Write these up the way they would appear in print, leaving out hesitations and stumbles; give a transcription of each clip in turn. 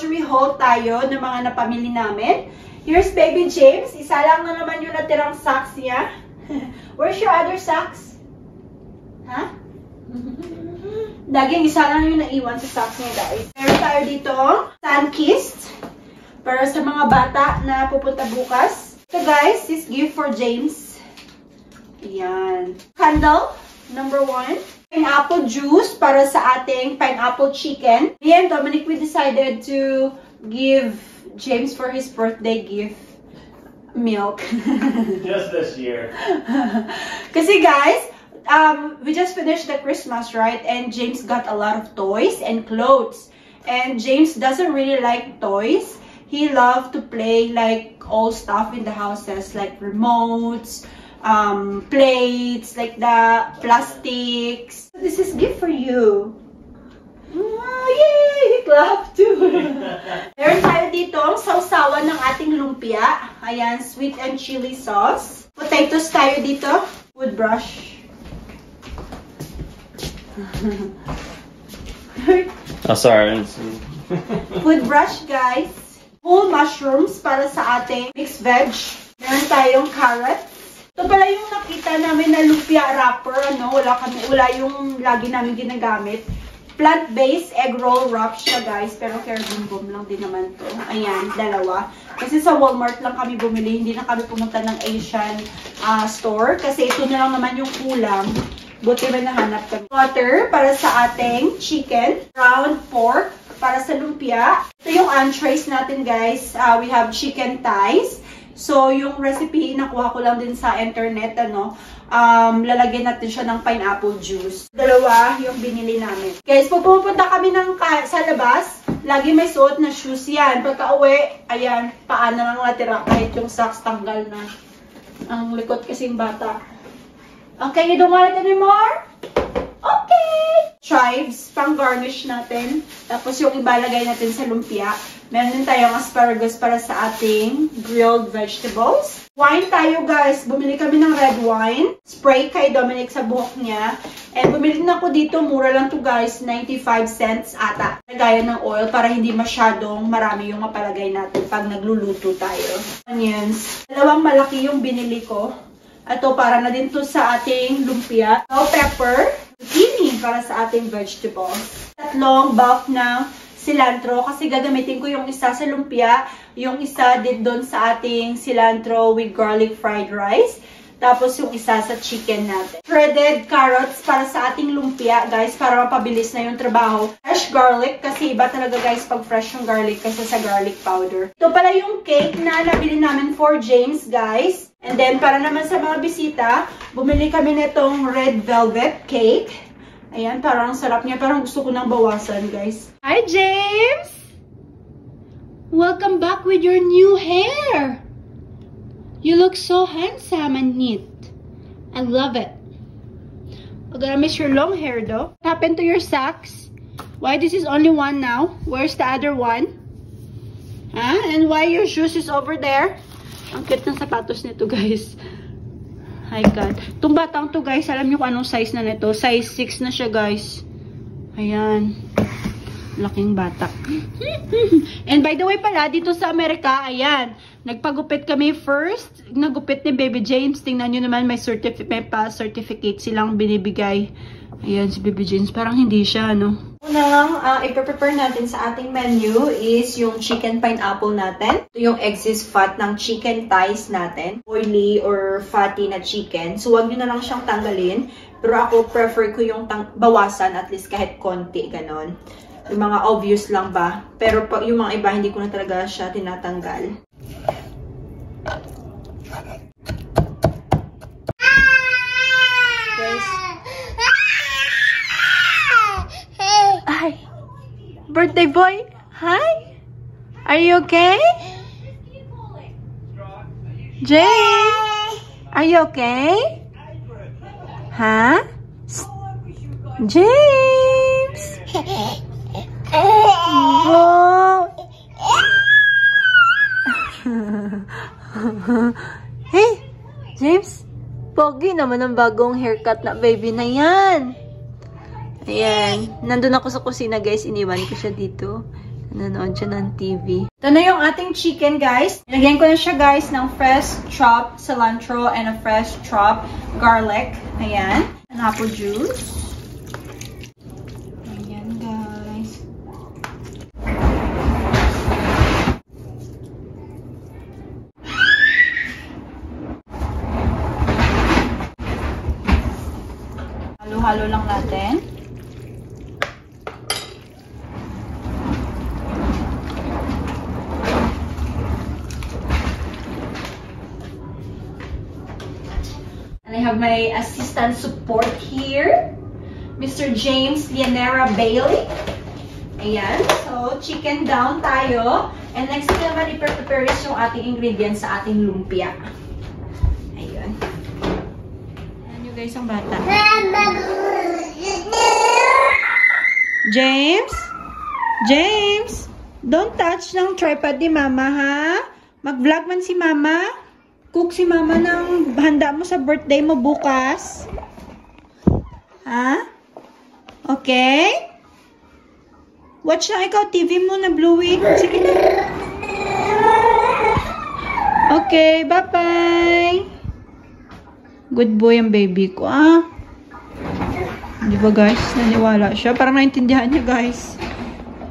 grocery haul tayo ng mga napamili namin. Here's baby James. Isa lang na naman yung natirang socks niya. Where's your other socks? Ha? Laging isa lang yung naiwan sa socks niya, guys. Meron tayo dito, Sunkist. Para sa mga bata na pupunta bukas. So guys, this gift for James. Ayan. Candle, number 1. Pineapple juice para sa ating pineapple chicken. Me and Dominic, we decided to give James for his birthday gift milk. Just this year. Kasi guys, we just finished the Christmas, right? And James got a lot of toys and clothes. And James doesn't really like toys. He loved to play like all stuff in the houses, like remotes, plates, like that, plastics. This is gift for you. Oh, yay! Clap too! Meron tayo dito ang sausawan ng ating lumpia. Ayan, sweet and chili sauce. Potatoes tayo dito. Wood brush. Oh, sorry. Wood brush, guys. Whole mushrooms para sa ating mixed veg. Meron tayong carrots. Ito pala yung nakita namin na lumpia wrapper, ano, wala yung lagi namin ginagamit. Plant-based egg roll wrap siya, guys, pero Caribbean lang din naman to. Ayan, dalawa. Kasi sa Walmart lang kami bumili, hindi na kami pumunta ng Asian store, kasi ito na lang naman yung kulang. Buti ba nahanap kami. Butter para sa ating chicken. Ground pork para sa lumpia. Ito yung entrees natin, guys. We have chicken thighs. So, yung recipe, nakuha ko lang din sa internet, ano, lalagyan natin siya ng pineapple juice. Dalawa yung binili namin. Guys, pag pupunta kami sa labas, lagi may suot na shoes yan. Pagka uwi, ayan, paa na lang natira kahit yung socks tanggal na. Ang likot kasing bata. Okay, you don't want it anymore? Okay! Chives, pang garnish natin. Tapos yung ibalagay natin sa lumpia. Meron din tayong asparagus para sa ating grilled vegetables. Wine tayo, guys. Bumili kami ng red wine. Spray kay Dominic sa buhok niya. And bumili din ako dito. Mura lang to, guys. 95 cents ata. Lagayan ng oil para hindi masyadong marami yung mapalagay natin pag nagluluto tayo. Onions. Dalawang malaki yung binili ko. Ito, para na din to sa ating lumpia. Bell pepper. Zucchini para sa ating vegetables. Tatlong bulk na cilantro kasi gagamitin ko yung isa sa lumpia, yung isa din doon sa ating cilantro with garlic fried rice, tapos yung isa sa chicken natin. Shredded carrots para sa ating lumpia, guys, para mapabilis na yung trabaho. Fresh garlic kasi iba talaga, guys, pag fresh yung garlic kasi sa garlic powder. Ito pala yung cake na nabili namin for James, guys. And then, para naman sa mga bisita, bumili kami nitong red velvet cake. Ayan, parang sarap niya. Parang gusto ko nang bawasan, guys. Hi, James! Welcome back with your new hair! You look so handsome and neat. I love it. I'm gonna miss your long hair, though. What happened to your socks? Why this is only one now? Where's the other one? Huh? And why your shoes is over there? Ang cute ng sapatos nito, guys. My God. Itong batang to, guys, alam niyo kung anong size na nito. Size 6 na siya, guys. Ayan. Laking bata. And by the way pala, dito sa Amerika, ayan, nagpagupit kami first. Nagupit ni Baby James. Tingnan nyo naman, may certificate silang binibigay. Ayan, si Baby James. Parang hindi siya, no? Unang ipaprepare natin sa ating menu is yung chicken pineapple natin. Ito yung excess fat ng chicken thighs natin. Oily or fatty na chicken. So, wag nyo na lang siyang tanggalin. Pero ako, prefer ko yung bawasan at least kahit konti, ganon. Yung mga obvious lang ba. Pero yung mga iba, hindi ko na talaga siya tinatanggal. Guys. Hi. Birthday boy. Hi. Are you okay? James. Are you okay? Huh? James. Wow. Hey, James. Pogi naman ang bagong haircut na baby na yan. Ayan. Nandun ako sa kusina, guys. Iniwan ko siya dito. Nanonood siya ng TV. Ito na yung ating chicken, guys. Nilagyan ko na siya, guys, ng fresh chopped cilantro and a fresh chopped garlic. Ayan. And apple juice. Ayan, guys. Halo-halo lang natin. I have my assistant support here, Mr. James Lianera Bailey. Ayan. So, chicken down tayo. And next naman, i-prepare yung ating ingredients sa ating lumpia. Ayan. Ayan yung guys ang bata. James? James? Don't touch ng tripod ni Mama, ha? Mag-vlog man si Mama. Cook si Mama ng handa mo sa birthday mo bukas. Ha? Okay? Watch na ikaw. TV mo na Bluey. Sige na. Okay. Bye-bye. Good boy ang baby ko, ah. Di ba guys? Naniwala siya. Parang naintindihan niya, guys.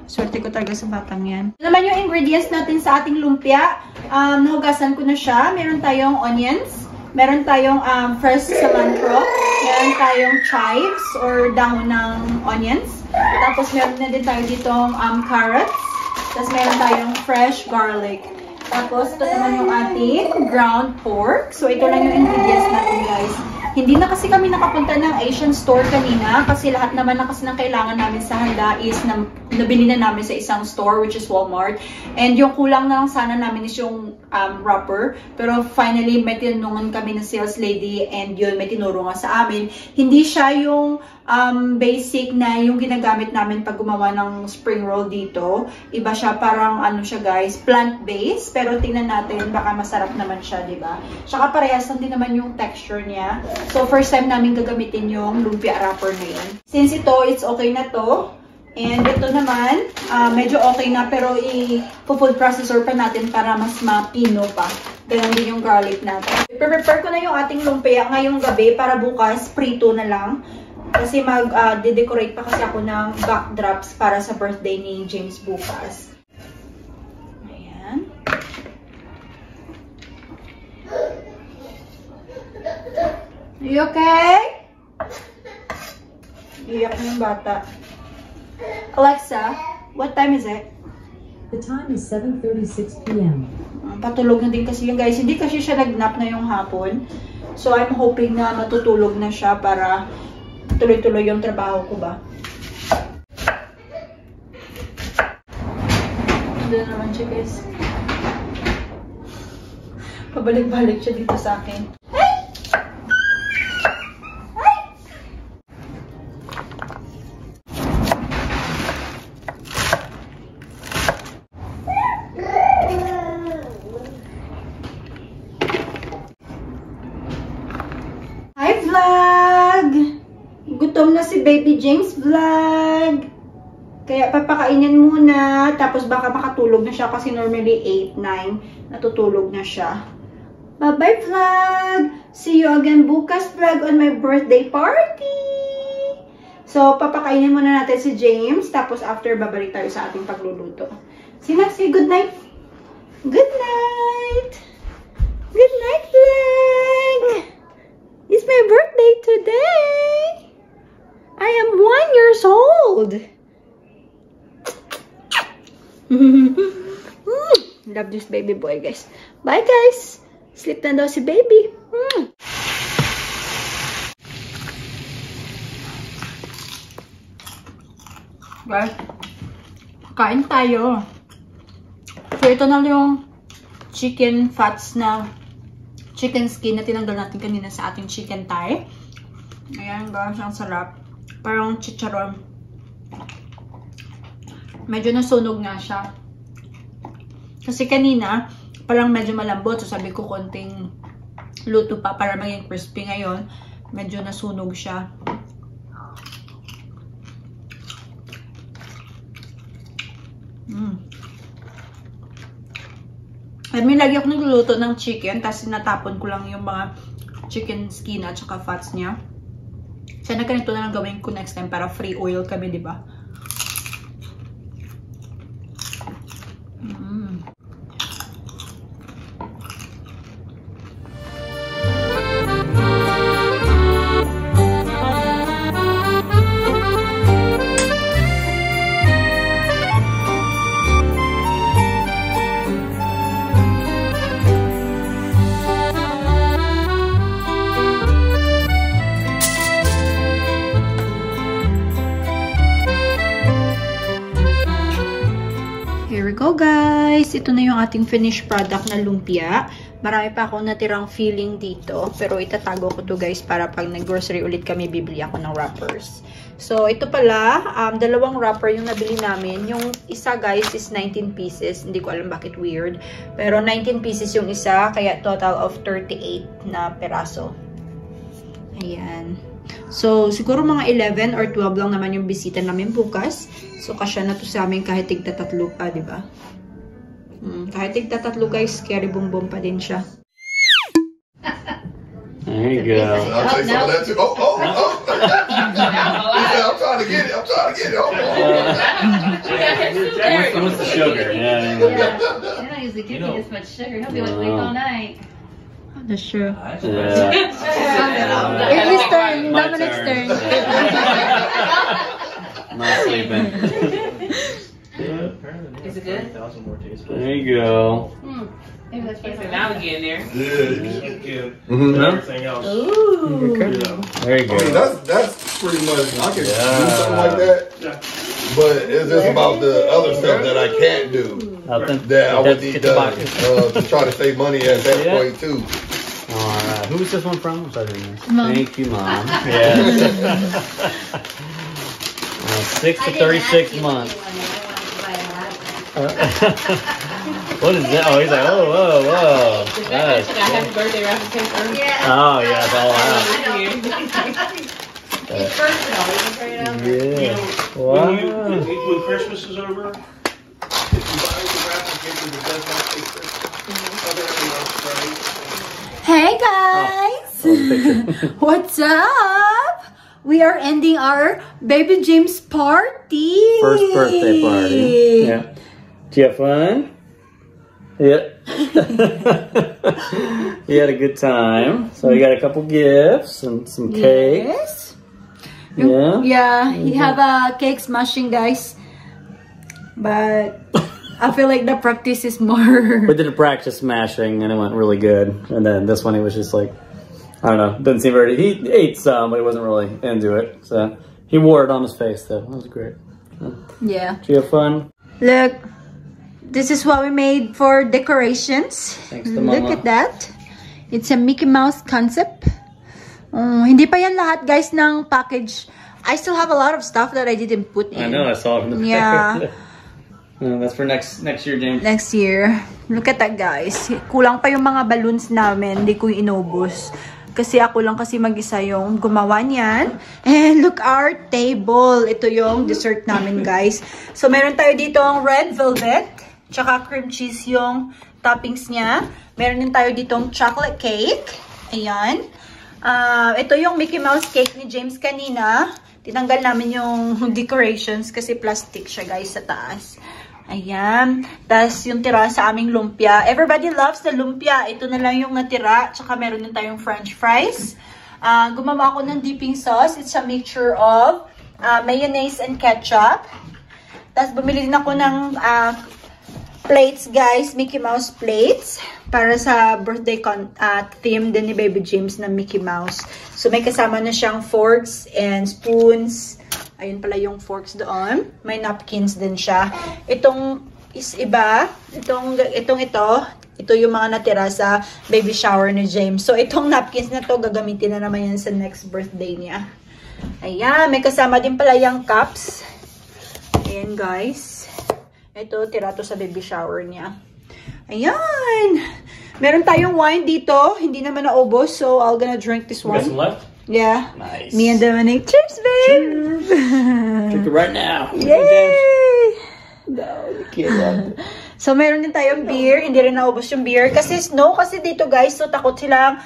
Swerte ko talaga sa batang yan. Ito naman yung ingredients natin sa ating lumpia. Nahugasan ko na siya. Meron tayong onions. Meron tayong fresh cilantro. Meron tayong chives or dahon ng onions. Tapos meron na din tayo ditong carrots. Tapos meron tayong fresh garlic. Tapos ito naman yung ating ground pork. So ito lang yung ingredients natin, guys. Hindi na kasi kami nakapunta ng Asian store kanina kasi lahat naman na kasi ng kailangan namin sa handa is nabili na namin sa isang store which is Walmart. And yung kulang na lang sana namin is yung wrapper. Pero finally, may tinungan kami ng sales lady and yun, may tinuro nga sa amin. Hindi siya yung basic na yung ginagamit namin pag gumawa ng spring roll dito. Iba siya, parang ano siya guys, plant-based. Pero tingnan natin, baka masarap naman siya, diba? Tsaka parehas lang din naman yung texture niya. So, first time namin gagamitin yung lumpia wrapper na yun. Since ito, it's okay na to. And ito naman, medyo okay na pero i-food processor pa natin para mas mapino pa. Ganun din yung garlic natin. I-prepare ko na yung ating lumpia ngayong gabi para bukas, prito na lang. Kasi mag-decorate pa kasi ako ng backdrops para sa birthday ni James bukas. Ayan. Are you okay? Iyak na yung bata. Alexa, what time is it? The time is 7:36 p.m. Patulog na din kasi yung guys. Hindi kasi siya nag-nap na yung hapon. So, I'm hoping na matutulog na siya para tuloy-tuloy yung trabaho ko ba. Hindi naman siya guys. Pabalik-balik siya dito sa akin. Gutom na si Baby James vlog. Kaya papakainin muna. Tapos baka makatulog na siya kasi normally 8, 9 natutulog na siya. Bye-bye vlog! See you again bukas vlog on my birthday party! So, papakainin muna natin si James. Tapos after, babalik tayo sa ating pagluluto. Sina, say good night! Good night! Good night vlog! It's my birthday today! I am 1 year old. Love this baby boy, guys. Bye, guys. Sleep na daw si baby. Guys, kain tayo. So, ito na yung chicken fats na chicken skin na tinanggal natin kanina sa ating chicken thigh. Ayan, guys, ang sarap. Parang chicharon. Medyo nasunog nga siya. Kasi kanina, parang medyo malambot. So sabi ko, konting luto pa para maging crispy. Ngayon, medyo nasunog siya. At may lagi ako nagluluto ng chicken, tapos sinatapon ko lang yung mga chicken skin at saka fats niya. Sana ganito na lang gawin ko next time para free oil kami, di ba? Go guys! Ito na yung ating finished product na lumpia. Marami pa akong natirang filling dito. Pero itatago ko to guys para pag nag-grocery ulit kami, bibili ako ng wrappers. So, ito pala, dalawang wrapper yung nabili namin. Yung isa guys is 19 pieces. Hindi ko alam bakit weird. Pero 19 pieces yung isa, kaya total of 38 na peraso. Ayan. So, siguro mga 11 or 12 lang naman yung bisita namin bukas. So, kasya na to sa amin kahit tigtatatlo pa, di ba? Kahit tigtatatlo guys, carry boom pa din siya. There you go. I'll take some of that too. Oh. I'm trying to get it. What's the sugar? Yeah. They don't usually give me this much sugar. He'll be awake all night. That's true. Yeah. It's his turn. Dominic's turn. Not sleeping. Is it good? There you go. Maybe that's why Now we get in there. Yeah. Everything else. Ooh. There you I mean, go. that's pretty much, I can do something like that. But it's just about the other stuff that I can't do. That I would need to try to save money at that point too. Alright. Who was this one from? Thank you, Mom. Yeah. 6 to 36 months. What is that? Oh, he's like, whoa. That's Happy birthday wrapping paper. oh, yeah, it's all out. It's personal. You can turn it over. Yeah. Wow. When Christmas is over, if you buy the wrapping paper that does not say Christmas, everything else, right? Hey guys! What's up? We are ending our Baby James party. First birthday party. Yeah. Did you have fun? Yeah. You had a good time. So you got a couple gifts and some cake. Yes. Yeah. Yeah, you have a cake smashing, guys. But I feel like the practice is more. We did a practice smashing and it went really good. And then this one, he was just like, I don't know, didn't seem very. He ate some, but he wasn't really into it. So he wore it on his face, though. That was great. Yeah. Did you have fun? Look, this is what we made for decorations. Thanks to Mama. Look at that. It's a Mickey Mouse concept. Hindi pa yan lahat, guys, ng package. I still have a lot of stuff that I didn't put in. I know, I saw it in the Yeah. That's for next year, James. Next year. Look at that, guys. Kulang pa yung mga balloons namin. Hindi ko inubos. Kasi ako lang kasi mag-isa yung gumawa niyan. And look, our table. Ito yung dessert namin, guys. So, meron tayo dito ang red velvet. Tsaka cream cheese yung toppings niya. Meron din tayo ditong chocolate cake. Ayan. Ito yung Mickey Mouse cake ni James kanina. Tinanggal namin yung decorations kasi plastic siya, guys, sa taas. Ayan. Tapos yung tira sa aming lumpia. Everybody loves the lumpia. Ito na lang yung natira. Tsaka meron din tayong french fries. Gumawa ako ng dipping sauce. It's a mixture of mayonnaise and ketchup. Tapos bumili din ako ng plates, guys. Mickey Mouse plates. Para sa birthday theme din ni Baby James na Mickey Mouse. So may kasama na siyang forks and spoons. Ayun pala yung forks doon. May napkins din siya. Itong is iba. Ito yung mga natira sa baby shower ni James. So itong napkins na to, gagamitin na naman yan sa next birthday niya. Ayan, may kasama din pala yung cups. Ayan, guys. Ito, tira to sa baby shower niya. Ayan. Meron tayong wine dito. Hindi naman naubos. So, I'm gonna drink this one. You got some left? Yeah. Nice. Me and Dominic. Cheers, babe. Drink it right now. Yay! No, you can't. So, meron din tayong beer. Hindi rin naubos yung beer. Kasi snow kasi dito, guys. So, takot silang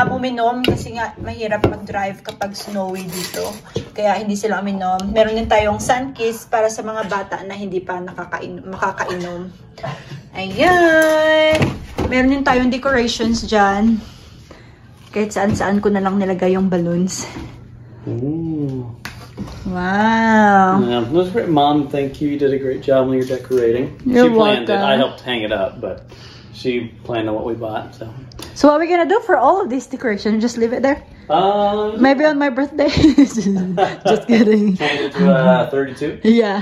uminom. Kasi nga, mahirap mag-drive kapag snowy dito. Kaya, hindi sila uminom. Meron din tayong Sunkiss para sa mga bata na hindi pa makakainom. Ayan. Meron din tayong decorations dyan. Kahit saan-saan ko na lang nilagay yung balloons. Ooh. Wow. Yeah, that was great. Mom, thank you. You did a great job when you're decorating. You're she planned welcome. it. I helped hang it up, but she planned on what we bought. So what are we gonna do for all of these decorations? Just leave it there? Maybe on my birthday? Just kidding. Change it to 32? Yeah.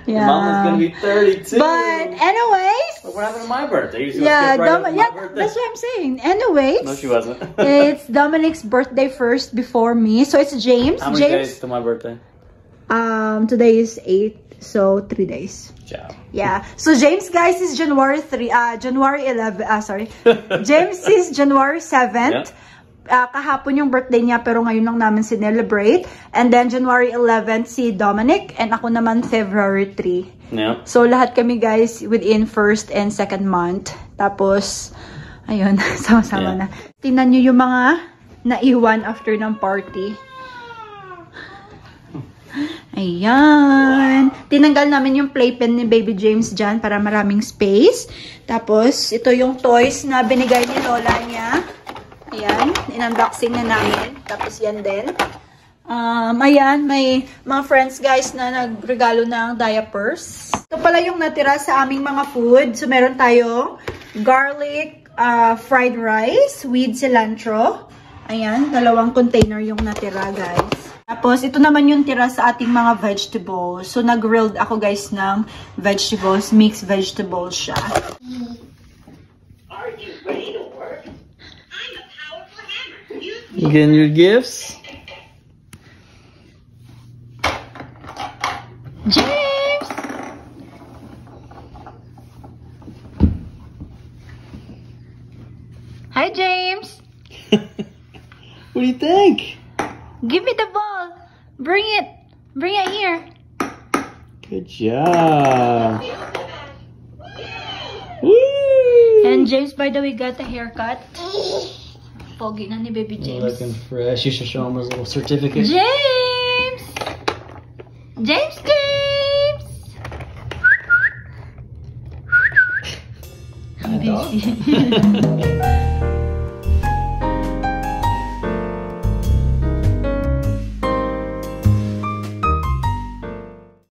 Yeah. Mama's gonna be 32. But anyways. What happened to my birthday? Yeah, my birthday. that's what I'm saying. Anyways. No, she wasn't. It's Dominic's birthday first before me. So it's James. How many days to my birthday? Today is 8. So 3 days. Ciao. Yeah. So James, guys, is January 11. Sorry. James is January 7th. Yep. Kahapon yung birthday niya, pero ngayon lang namin sinelebrate. And then January 11th si Dominic, and ako naman February 3. Yeah. So lahat kami, guys, within first and second month. Tapos ayun, sama-sama na. Tingnan niyo yung mga naiwan after ng party. Ayan. Tinanggal namin yung playpen ni Baby James dyan para maraming space. Tapos, ito yung toys na binigay ni Lola niya. Ayan. In-unboxing na namin. Tapos, yan din. Ayan. May mga friends, guys, na nagregalo ng diapers. Ito pala yung natira sa aming mga food. So, meron tayong garlic fried rice with cilantro. Ayan. 2 container yung natira, guys. Tapos, ito naman yung tira sa ating mga vegetables. So, nag-grilled ako, guys, ng vegetables. Mixed vegetables siya. Are you ready to work? I'm a powerful hammer. You getting your gifts? James! Hi, James! What do you think? Give me the ball. Bring it. Bring it here. Good job. Woo! And James, by the way, got a haircut. Pogi na ni Baby James. Looking fresh. You should show him his little certificate. James! James! I'm busy.